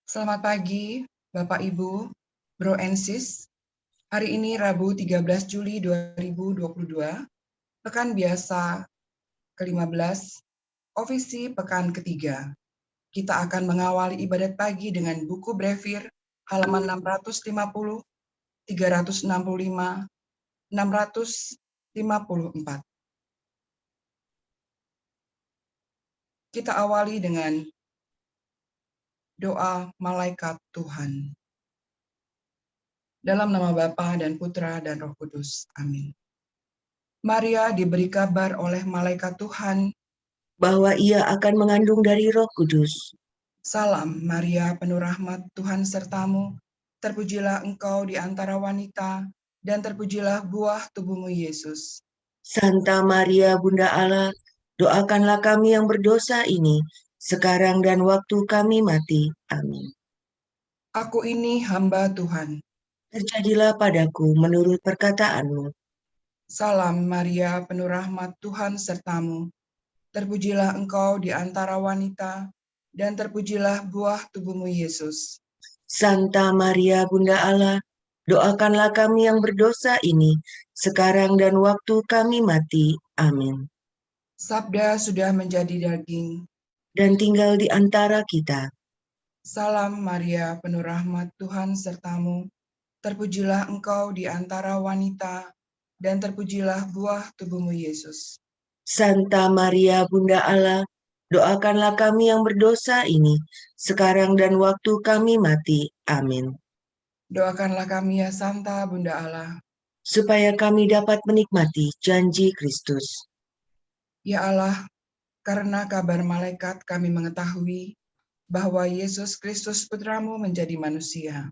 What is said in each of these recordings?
Selamat pagi, Bapak Ibu, Bro and Sis. Hari ini Rabu 13 Juli 2022, pekan biasa ke-15, ofisi pekan ketiga. Kita akan mengawali ibadat pagi dengan buku Brevir halaman 650, 365, 654. Kita awali dengan doa malaikat Tuhan. Dalam nama Bapa dan Putra dan Roh Kudus. Amin. Maria diberi kabar oleh malaikat Tuhan, bahwa ia akan mengandung dari Roh Kudus. Salam Maria, penuh rahmat, Tuhan sertamu. Terpujilah engkau di antara wanita, dan terpujilah buah tubuhmu Yesus. Santa Maria, Bunda Allah, doakanlah kami yang berdosa ini, sekarang dan waktu kami mati. Amin. Aku ini hamba Tuhan. Terjadilah padaku menurut perkataanmu. Salam Maria, penuh rahmat, Tuhan sertamu. Terpujilah engkau di antara wanita, dan terpujilah buah tubuhmu Yesus. Santa Maria, Bunda Allah, doakanlah kami yang berdosa ini, sekarang dan waktu kami mati. Amin. Sabda sudah menjadi daging. Dan tinggal di antara kita. Salam Maria, penuh rahmat, Tuhan sertamu. Terpujilah engkau di antara wanita, dan terpujilah buah tubuhmu Yesus. Santa Maria, Bunda Allah, doakanlah kami yang berdosa ini, sekarang dan waktu kami mati. Amin. Doakanlah kami ya Santa Bunda Allah. Supaya kami dapat menikmati janji Kristus. Ya Allah, karena kabar malaikat kami mengetahui bahwa Yesus Kristus Putramu menjadi manusia.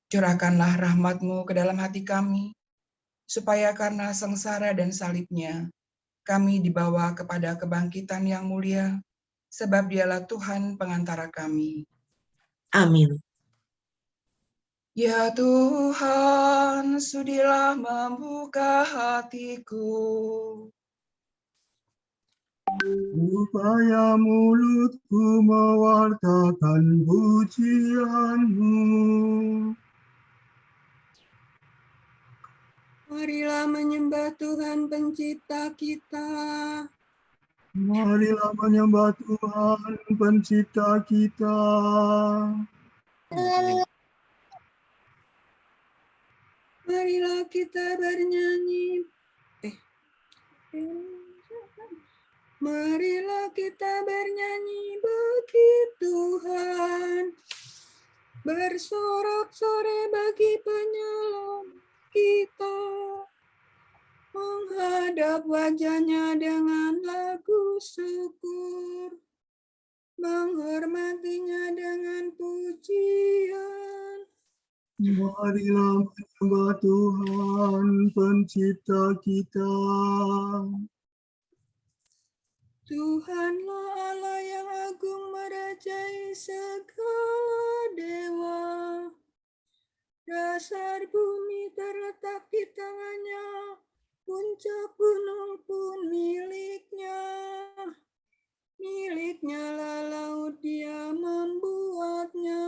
Curahkanlah rahmat-Mu ke dalam hati kami, supaya karena sengsara dan salibnya, kami dibawa kepada kebangkitan yang mulia, sebab dialah Tuhan pengantara kami. Amin. Ya Tuhan, sudilah membuka hatiku, supaya mulutku mewartakan pujian-Mu. Marilah menyembah Tuhan pencipta kita. Marilah menyembah Tuhan pencipta kita. Marilah kita bernyanyi. Marilah kita bernyanyi bagi Tuhan. Bersorak-sorai bagi penyelamat kita. Menghadap wajahnya dengan lagu syukur. Menghormatinya dengan pujian. Marilah menyembah Tuhan pencipta kita. Tuhanlah Allah yang agung merajai segala dewa. Dasar bumi terletak di tangannya, puncak gunung pun miliknya. Miliknya lah laut, dia membuatnya.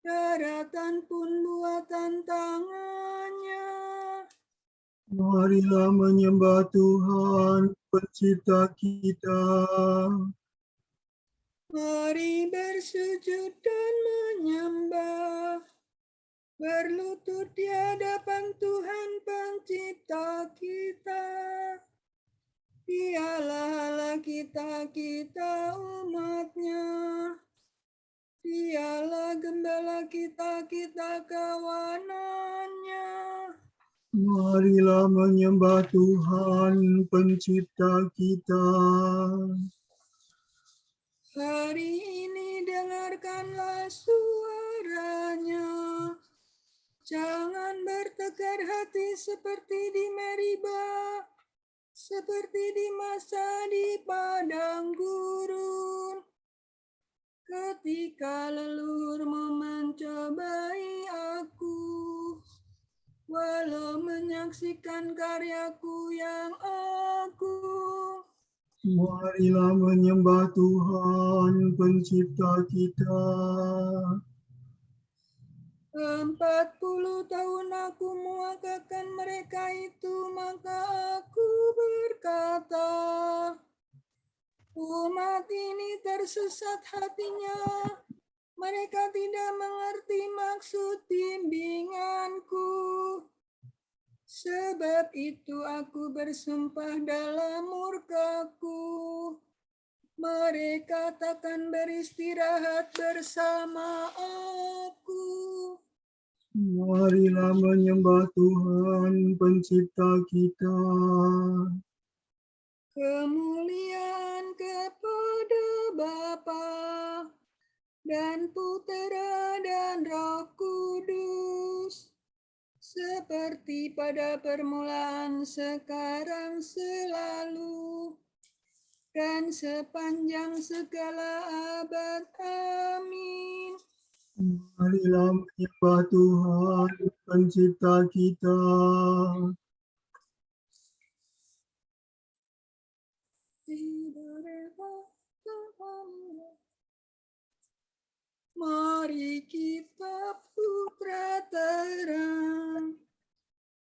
Daratan pun buatan tangannya. Marilah menyembah Tuhan pencipta kita. Mari bersujud dan menyembah, berlutut di hadapan Tuhan pencipta kita. Dialah Allah kita, kita umatnya. Dialah gembala kita, kita kawanannya. Marilah menyembah Tuhan pencipta kita. Hari ini dengarkanlah suaranya. Jangan bertegar hati seperti di Meriba, seperti di masa di padang gurun. Ketika leluhurmu mencobai aku, walau menyaksikan karyaku yang agung. Marilah menyembah Tuhan pencipta kita. 40 tahun aku muakakan mereka itu, maka aku berkata, umat ini tersesat hatinya, mereka tidak mengerti maksud bimbinganku. Sebab itu aku bersumpah dalam murkaku, mereka takkan beristirahat bersama aku. Marilah menyembah Tuhan pencipta kita. Kemuliaan kepada Bapa dan Putera dan Roh Kudus, seperti pada permulaan, sekarang, selalu, dan sepanjang segala abad. Amin. Marilah menyembah Tuhan pencipta kita. Mari kita putra terang,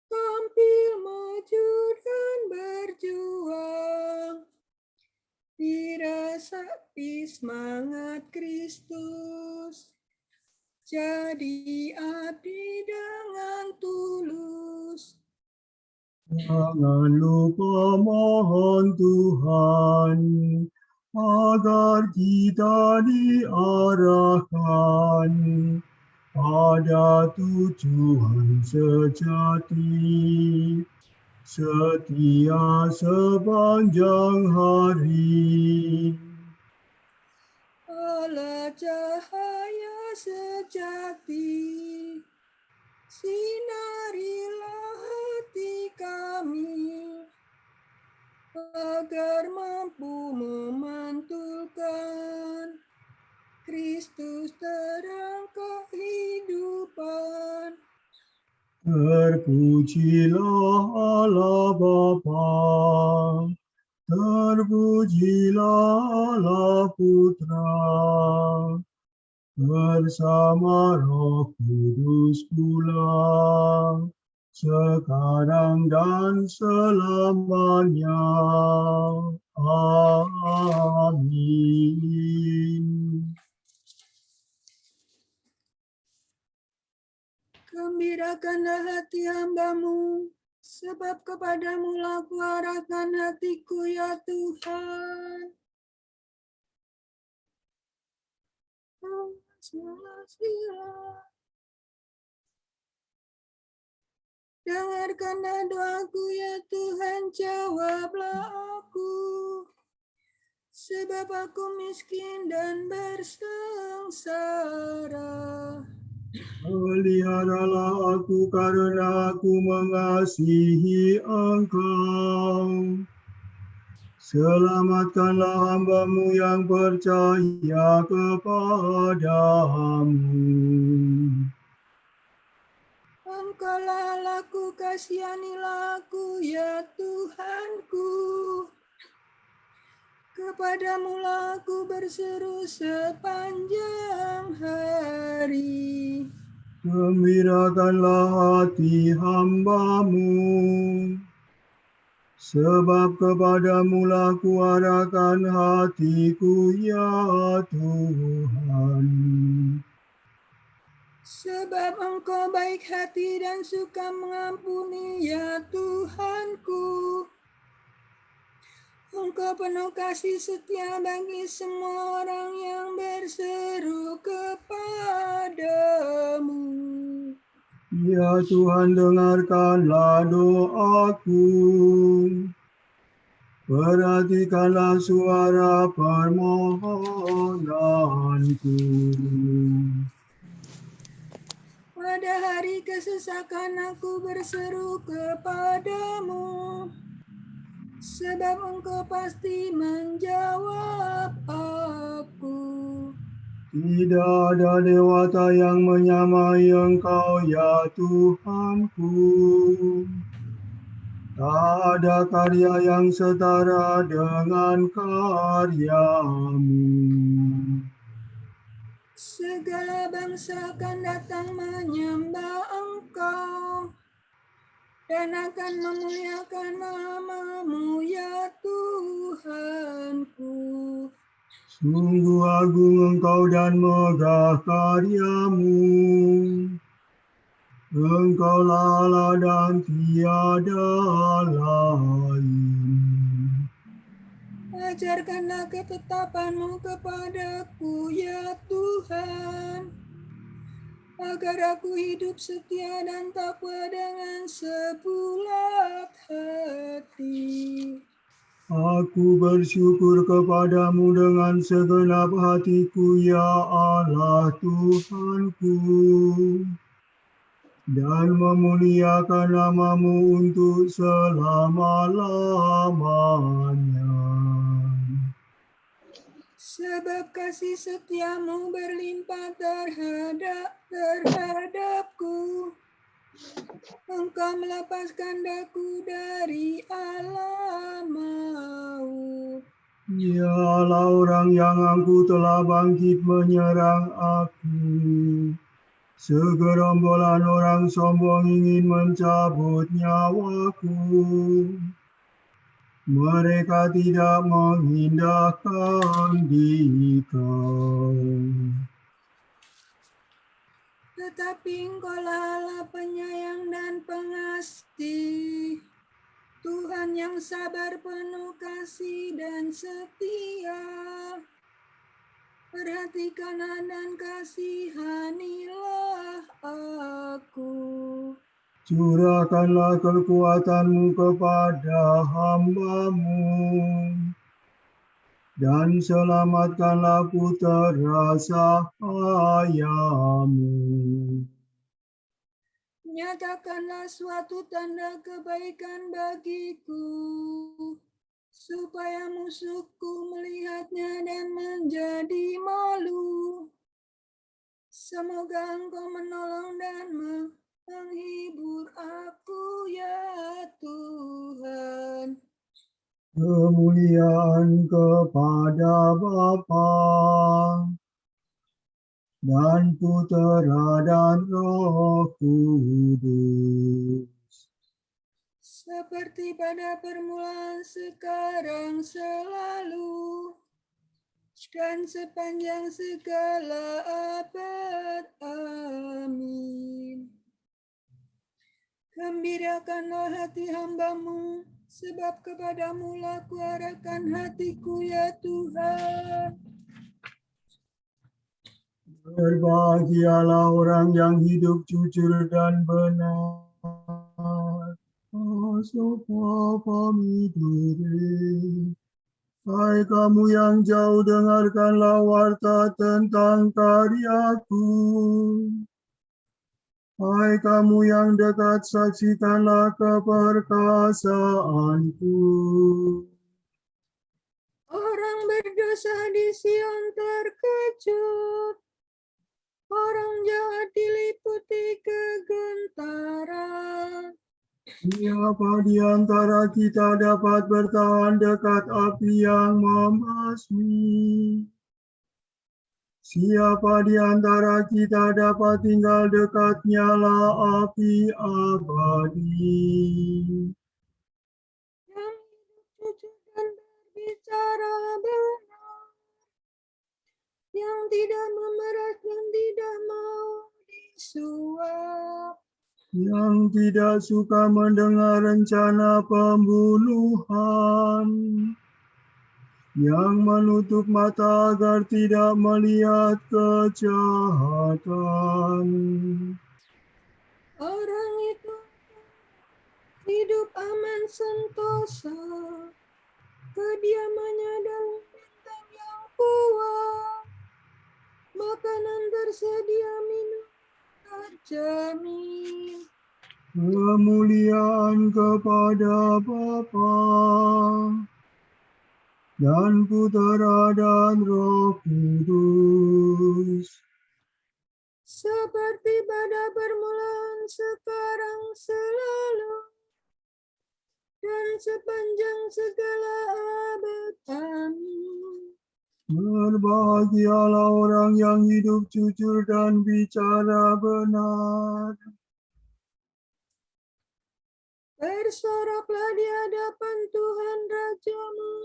tampil maju dan berjuang, dirasapi semangat Kristus, jadi abdi dengan tulus. Jangan lupa mohon Tuhan agar kita diarahkan pada tujuan sejati, setia sepanjang hari. Allah cahaya sejati, sinarilah hati kami, agar mampu memantulkan Kristus terang kehidupan. Terpujilah Allah Bapa, terpujilah Allah Putra, bersama Roh Kudus pula, sekarang dan selamanya. Amin. Gembirakanlah hati hamba-Mu, sebab kepadamu-lah kuarahkan hatiku, ya Tuhan. Dengarkanlah doaku, ya Tuhan, jawablah aku, sebab aku miskin dan bersengsara. Peliharalah aku karena aku mengasihi Engkau. Selamatkanlah hamba-Mu yang percaya kepadamu. Engkaulah Allahku, kasihanilah aku, ya Tuhanku. Kepadamu-lah aku berseru sepanjang hari. Gembirakanlah hati hamba-Mu, sebab kepadamu-lah kuarahkan hatiku, ya Tuhan. Sebab Engkau baik hati dan suka mengampuni, ya Tuhanku. Engkau penuh kasih setia bagi semua orang yang berseru kepadamu. Ya Tuhan, dengarkanlah doaku. Perhatikanlah suara permohonanku. Pada hari kesesakan aku berseru kepadamu, sebab Engkau pasti menjawab aku. Tidak ada dewata yang menyamai Engkau, ya Tuhanku. Tak ada karya yang setara dengan karyamu. Segala bangsa akan datang menyembah Engkau dan akan memuliakan nama-Mu ya Tuhanku. Sungguh agung Engkau dan megah karyamu. Engkaulah Allah dan tiada lain. Ajarkanlah ketetapan-Mu kepadaku ya Tuhan, agar aku hidup setia dan takwa dengan sebulat hati. Aku bersyukur kepadamu dengan segenap hatiku, ya Allah Tuhanku, dan memuliakan nama-Mu untuk selama-lamanya. Sebab kasih setiamu berlimpah terhadapku. Engkau melepaskan daku dari alam maut. Ya Allah, orang yang aku telah bangkit menyerang aku. Segerombolan orang sombong ingin mencabut nyawaku. Mereka tidak mengindahkan Dikau. Tetapi Engkaulah Allah penyayang dan pengasih, Tuhan yang sabar, penuh kasih dan setia. Perhatikanlah dan kasihanilah aku. Curahkanlah kekuatan-Mu kepada hamba-Mu, dan selamatkanlah putera sahayamu. Nyatakanlah suatu tanda kebaikan bagiku, supaya musuhku melihatnya dan menjadi malu. Semoga Engkau menolong dan menghibur aku ya Tuhan. Kemuliaan kepada Bapa dan Putera dan Roh Kudus. Seperti pada permulaan, sekarang, selalu, dan sepanjang segala abad. Amin. Gembirakanlah hati hamba-Mu, sebab kepadamu lah kuarahkan hatiku ya Tuhan. Berbahagialah orang yang hidup jujur dan benar. Hai kamu yang jauh, dengarkanlah warta tentang karyaku. Hai kamu yang dekat, saksikanlah keperkasaanku. Orang berdosa di Sion terkejut, orang jahat diliputi kegentaran. Siapa di antara kita dapat bertahan dekat api yang membasmi? Siapa di antara kita dapat tinggal dekat nyala api abadi? Yang hidup jujur dan berbicara benar, yang tidak memeras dan tidak mau disuap, Yang tidak suka mendengar rencana pembunuhan, yang menutup mata agar tidak melihat kejahatan. orang itu hidup aman sentosa, kediamannya dalam benteng yang kuat, makanan tersedia, minum terjamin. Kemuliaan kepada Bapa dan Putera dan Roh Kudus. Seperti pada permulaan, sekarang, selalu, dan sepanjang segala abad. Amin. Berbahagialah orang yang hidup jujur dan bicara benar. Bersoraklah di hadapan Tuhan Rajamu.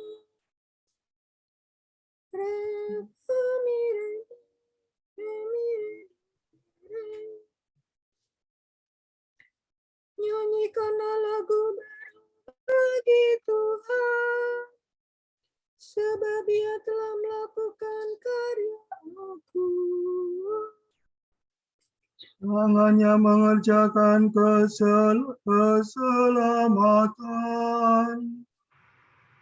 Nyanyikanlah lagu baru bagi Tuhan, sebab Ia telah melakukan karya agung. Tangannya mengerjakan keselamatan,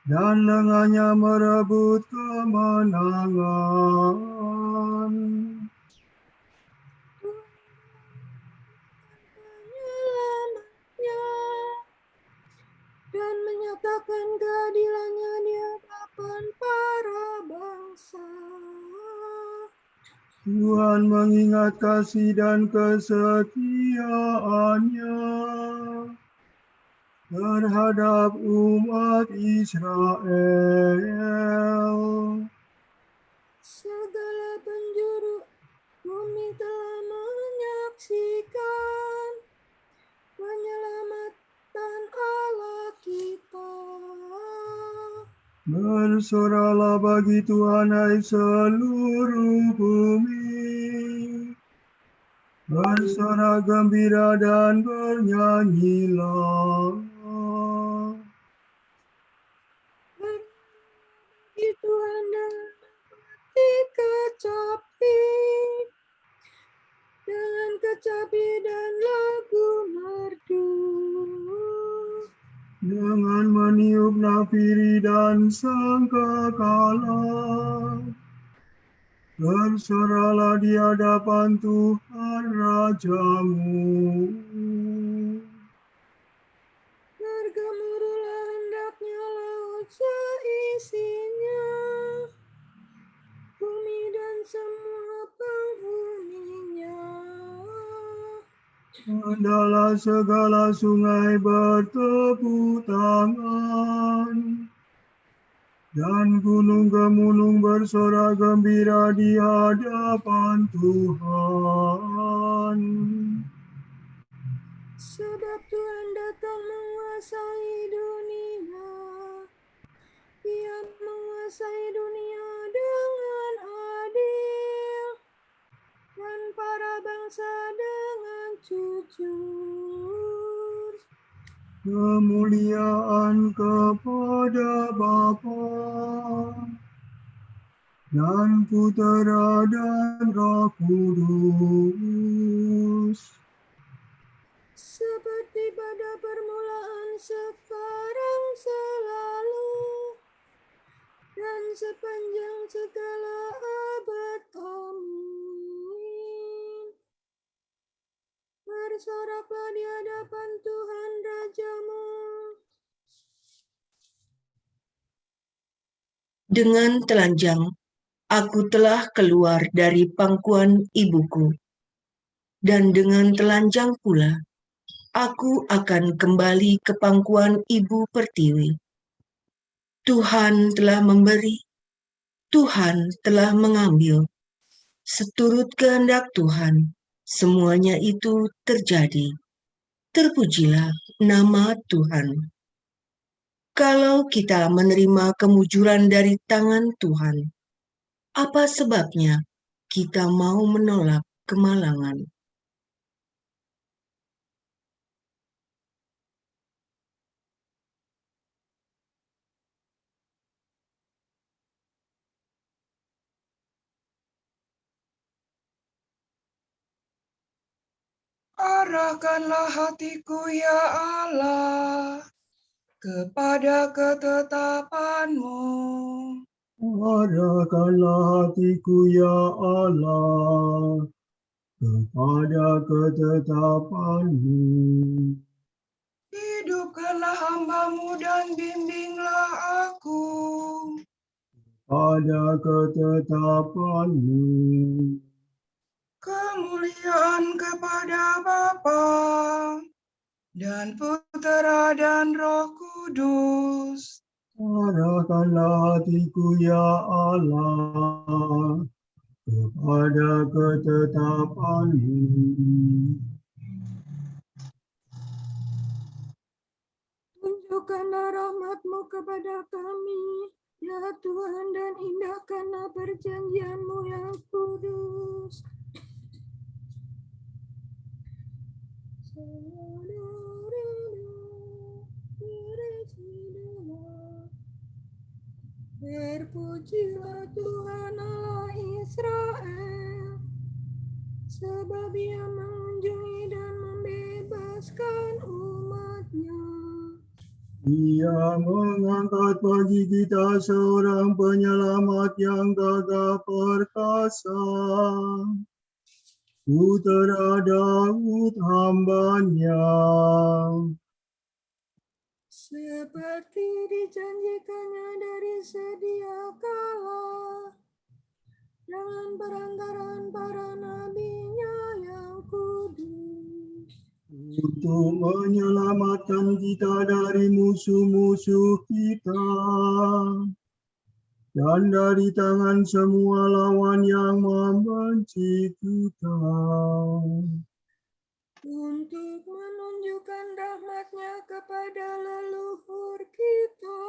dan lengannya merebut kemenangan. Penyelamatnya dan menyatakan keadilannya di hadapan para bangsa. Tuhan mengingat kasih dan kesetiaannya terhadap umat Israel. Segala penjuru bumi telah menyaksikan penyelamatan Allah kita. Bersoralah bagi Tuhan hai seluruh bumi. Bersorak gembira dan bernyanyilah. Bagi Tuhan dengan hati kecapi, dengan kecapi dan lagu merdu. Dengan meniup nafiri dan sangkakala. Bersoralah di hadapan Tuhan Rajamu. Bergemuruhlah hendaknya laut seisinya, bumi dan semua penghuninya. Hendaklah segala sungai bertepuk tangan, dan gunung-gunung bersorak gembira di hadapan Tuhan. Sebab Tuhan datang menguasai dunia. Ia menguasai dunia dengan adil, dan para bangsa dengan jujur. Kemuliaan kepada Bapa dan Putera dan Roh Kudus. Seperti pada permulaan, sekarang, selalu, dan sepanjang segala abad. Amin. Bersoraklah di hadapan Tuhan Rajamu. Dengan telanjang, aku telah keluar dari pangkuan ibuku, dan dengan telanjang pula, aku akan kembali ke pangkuan ibu pertiwi. Tuhan telah memberi, Tuhan telah mengambil. Seturut kehendak Tuhan, semuanya itu terjadi. Terpujilah nama Tuhan. Kalau kita menerima kemujuran dari tangan Tuhan, apa sebabnya kita mau menolak kemalangan? Arahkanlah hatiku ya Allah kepada ketetapan-Mu. Arahkanlah hatiku ya Allah kepada ketetapan-Mu. Hidupkanlah hamba-Mu dan bimbinglah aku. Pada ketetapan-Mu. Kemuliaan kepada Bapa dan Putera dan Roh Kudus. Kudus. Arahkanlah hatiku ya Allah kepada ketetapan-Mu. Tunjukkanlah rahmat-Mu kepada kami, ya Tuhan, dan indahkanlah perjanjian-Mu yang kudus. Terpujilah Tuhan Allah Israel, sebab Ia mengunjungi dan membebaskan umat-Nya. Ia mengangkat bagi kita seorang penyelamat yang gagah perkasa, Putera Daud hamba-Nya. Seperti dijanjikannya dari sedia kala, dengan perantara para nabi-Nya yang kudus. Untuk menyelamatkan kita dari musuh-musuh kita dan dari tangan semua lawan yang membenci kita. Untuk menunjukkan rahmat-Nya kepada leluhur kita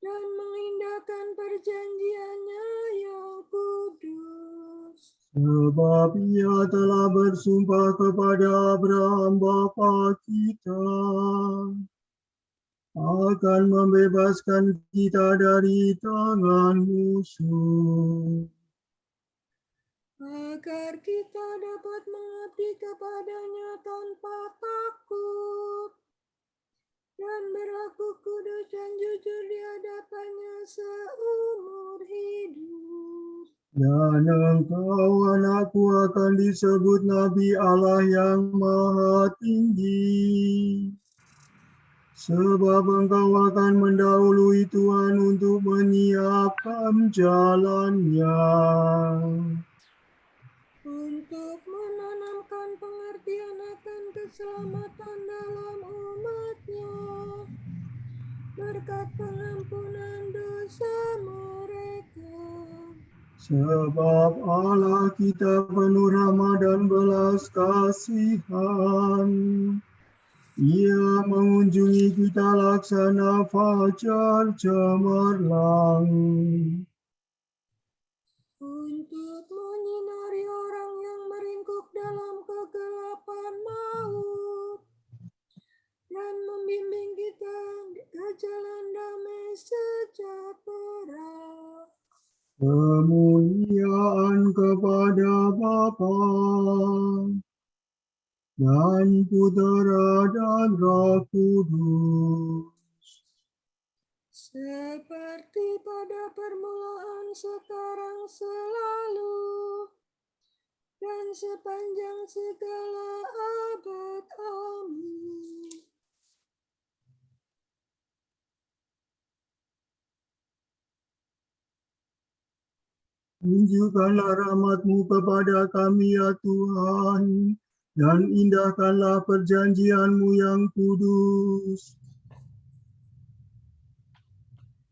dan mengindahkan perjanjian-Nya yang kudus. Sebab Ia telah bersumpah kepada Abraham bapa kita akan membebaskan kita dari tangan musuh, Agar kita dapat mengabdi kepada-Nya tanpa takut dan berlaku kudus dan jujur di hadapan-Nya seumur hidup. dan engkau anakku akan disebut Nabi Allah yang Maha Tinggi. Sebab engkau akan mendahului Tuhan untuk menyiapkan jalan-Nya. Untuk menanamkan pengertian akan keselamatan dalam umat-Nya, berkat pengampunan dosa mereka. Sebab Allah kita penuh rahmat dan belas kasihan. Ia mengunjungi kita laksana fajar cemerlang. Untuk menyinari orang yang meringkuk dalam kegelapan maut, dan membimbing kita ke jalan damai sejahtera. Kemuliaan kepada Bapa dan Putera dan Roh Kudus. Seperti pada permulaan, sekarang, selalu, dan sepanjang segala abad. Amin. Tunjukkanlah rahmat-Mu kepada kami ya Tuhan, dan indahkanlah perjanjian-Mu yang kudus.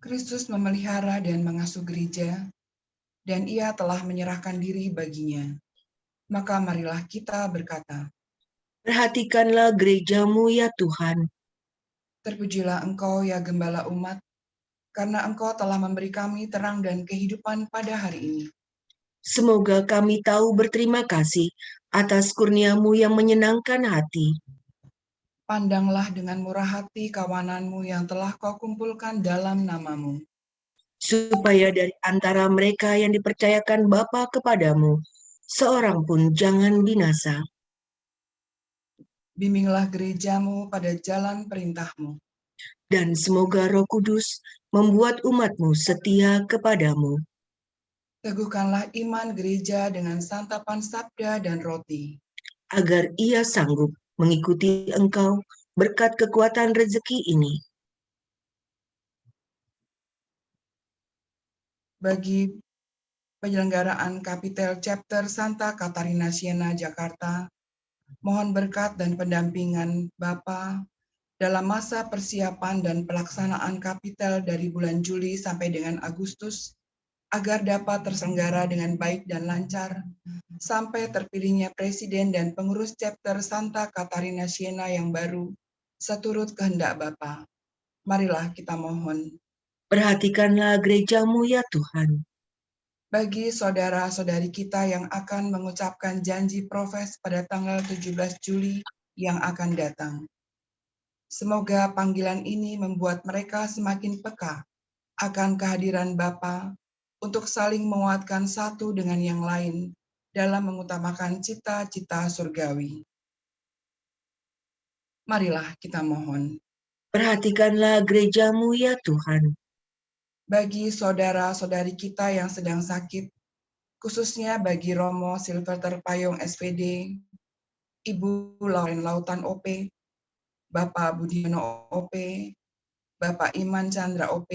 Kristus memelihara dan mengasuh gereja, dan Ia telah menyerahkan diri baginya. Maka marilah kita berkata, Perhatikanlah gereja-Mu ya Tuhan, terpujilah Engkau ya Gembala umat, karena Engkau telah memberi kami terang dan kehidupan pada hari ini. semoga kami tahu berterima kasih atas kurnia-Mu yang menyenangkan hati. Pandanglah dengan murah hati kawanan-Mu yang telah Kau kumpulkan dalam nama-Mu. Supaya dari antara mereka yang dipercayakan Bapa kepadamu, seorang pun jangan binasa. Bimbinglah gereja-Mu pada jalan perintah-Mu. Dan semoga Roh Kudus membuat umat-Mu setia kepadamu. Teguhkanlah iman gereja dengan santapan sabda dan roti. Agar ia sanggup mengikuti Engkau berkat kekuatan rezeki ini. Bagi penyelenggaraan Kapitel Chapter Santa Katarina Siena, Jakarta, mohon berkat dan pendampingan Bapa dalam masa persiapan dan pelaksanaan Kapitel dari bulan Juli sampai dengan Agustus, agar dapat terselenggara dengan baik dan lancar, sampai terpilihnya Presiden dan pengurus chapter Santa Katarina Siena yang baru, seturut kehendak Bapa. Marilah kita mohon. Perhatikanlah gerejamu ya Tuhan. Bagi saudara-saudari kita yang akan mengucapkan janji profes pada tanggal 17 Juli yang akan datang. Semoga panggilan ini membuat mereka semakin peka akan kehadiran Bapa untuk saling menguatkan satu dengan yang lain dalam mengutamakan cita-cita surgawi. Marilah kita mohon. Perhatikanlah gerejamu ya Tuhan. Bagi saudara-saudari kita yang sedang sakit, khususnya bagi Romo Silverter Payung SPD, Ibu Lauren Lautan OP, Bapak Budiono OP, Bapak Iman Chandra OP,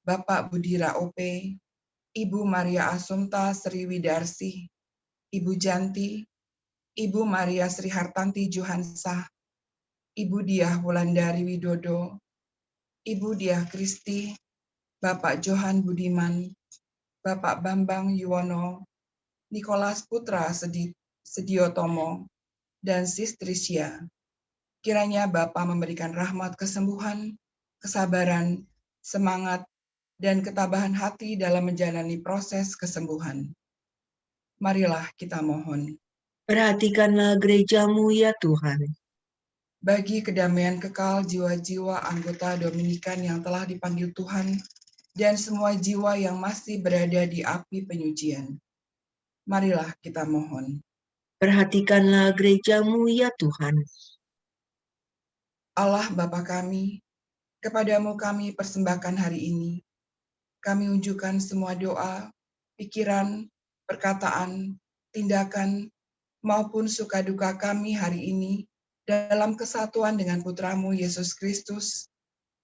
Bapak Budira OP, Ibu Maria Asumta Sriwidarsi, Ibu Janti, Ibu Maria Sri Hartanti Johansah, Ibu Diah Wulandari Widodo, Ibu Diah Kristi, Bapak Johan Budiman, Bapak Bambang Yuwono, Nikolas Putra Sediotomo, dan Sis Trisya. Kiranya Bapa memberikan rahmat kesembuhan, kesabaran, semangat, dan ketabahan hati dalam menjalani proses kesembuhan. Marilah kita mohon. Perhatikanlah gerejamu ya Tuhan. Bagi kedamaian kekal jiwa-jiwa anggota Dominikan yang telah dipanggil Tuhan, dan semua jiwa yang masih berada di api penyucian. Marilah kita mohon. Perhatikanlah gerejamu ya Tuhan. Allah Bapa kami, kepadamu kami persembahkan hari ini. Kami unjukkan semua doa, pikiran, perkataan, tindakan, maupun suka duka kami hari ini dalam kesatuan dengan Putramu Yesus Kristus,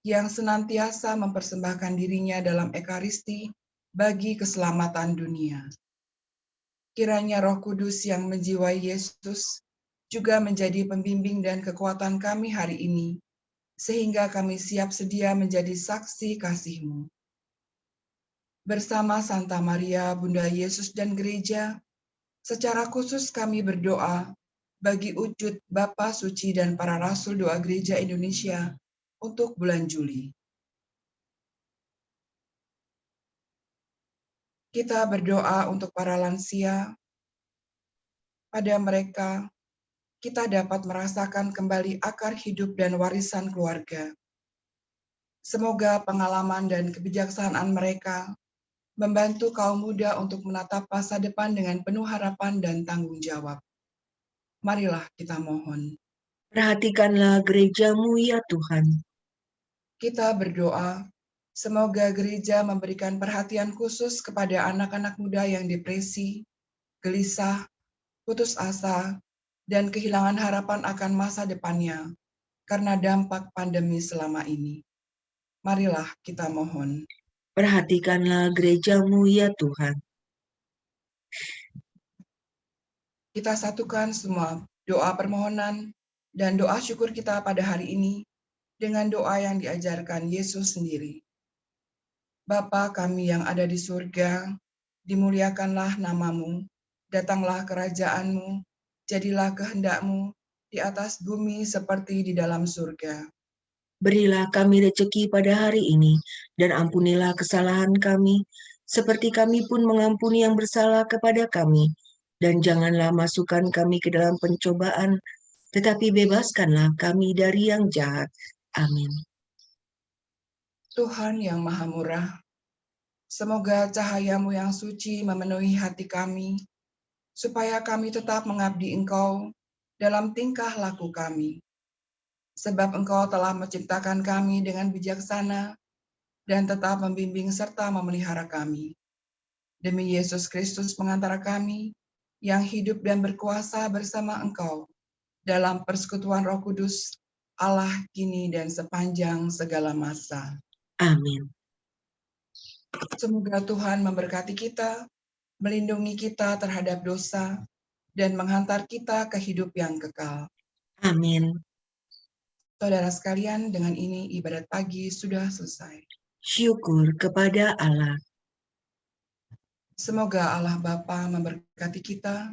yang senantiasa mempersembahkan dirinya dalam Ekaristi bagi keselamatan dunia. Kiranya Roh Kudus yang menjiwai Yesus juga menjadi pembimbing dan kekuatan kami hari ini, sehingga kami siap sedia menjadi saksi kasih-Mu. Bersama Santa Maria, Bunda Yesus dan Gereja, secara khusus kami berdoa bagi wujud Bapa Suci dan para Rasul Doa Gereja Indonesia untuk bulan Juli. Kita berdoa untuk para lansia. Pada mereka, kita dapat merasakan kembali akar hidup dan warisan keluarga. Semoga pengalaman dan kebijaksanaan mereka membantu kaum muda untuk menatap masa depan dengan penuh harapan dan tanggung jawab. Marilah kita mohon. Perhatikanlah gerejamu ya Tuhan. Kita berdoa, semoga gereja memberikan perhatian khusus kepada anak-anak muda yang depresi, gelisah, putus asa, dan kehilangan harapan akan masa depannya karena dampak pandemi selama ini. Marilah kita mohon. Perhatikanlah gerejamu ya Tuhan. Kita satukan semua doa permohonan dan doa syukur kita pada hari ini dengan doa yang diajarkan Yesus sendiri. Bapa kami yang ada di surga, dimuliakanlah namamu, datanglah kerajaan-Mu, jadilah kehendak-Mu di atas bumi seperti di dalam surga. Berilah kami rezeki pada hari ini, dan ampunilah kesalahan kami, seperti kami pun mengampuni yang bersalah kepada kami. Dan janganlah masukkan kami ke dalam pencobaan, tetapi bebaskanlah kami dari yang jahat. Amin. Tuhan yang Maha Murah, semoga cahaya-Mu yang suci memenuhi hati kami, supaya kami tetap mengabdi Engkau dalam tingkah laku kami. Sebab Engkau telah menciptakan kami dengan bijaksana dan tetap membimbing serta memelihara kami. Demi Yesus Kristus pengantara kami, yang hidup dan berkuasa bersama Engkau, dalam persekutuan Roh Kudus, Allah kini dan sepanjang segala masa. Amin. Semoga Tuhan memberkati kita, melindungi kita terhadap dosa, dan menghantar kita ke hidup yang kekal. Amin. Saudara sekalian, dengan ini ibadat pagi sudah selesai. Syukur kepada Allah. Semoga Allah Bapa memberkati kita.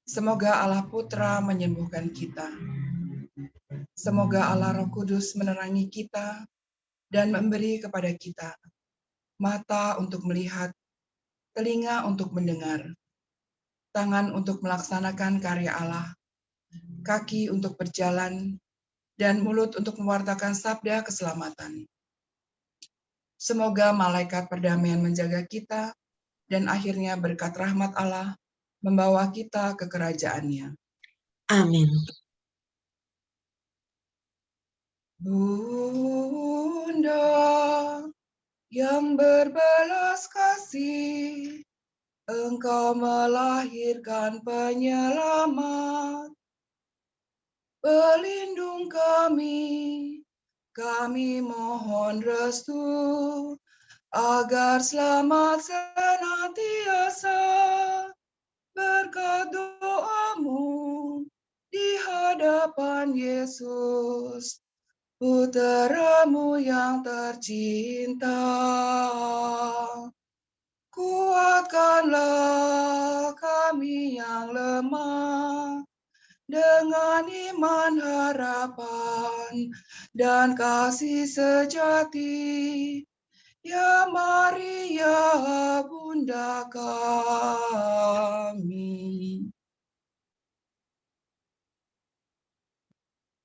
Semoga Allah Putra menyembuhkan kita. Semoga Allah Roh Kudus menerangi kita dan memberi kepada kita mata untuk melihat, telinga untuk mendengar, tangan untuk melaksanakan karya Allah, kaki untuk berjalan, dan mulut untuk mewartakan sabda keselamatan. Semoga malaikat perdamaian menjaga kita, dan akhirnya berkat rahmat Allah membawa kita ke kerajaan-Nya. Amin. Bunda yang berbelas kasih, Engkau melahirkan penyelamat. Pelindung kami mohon restu, agar selamat senantiasa berkat doamu di hadapan Yesus, Putramu yang tercinta. Kuatkanlah kami yang lemah, dengan iman, harapan, dan kasih sejati. Ya Maria, Bunda Kasih.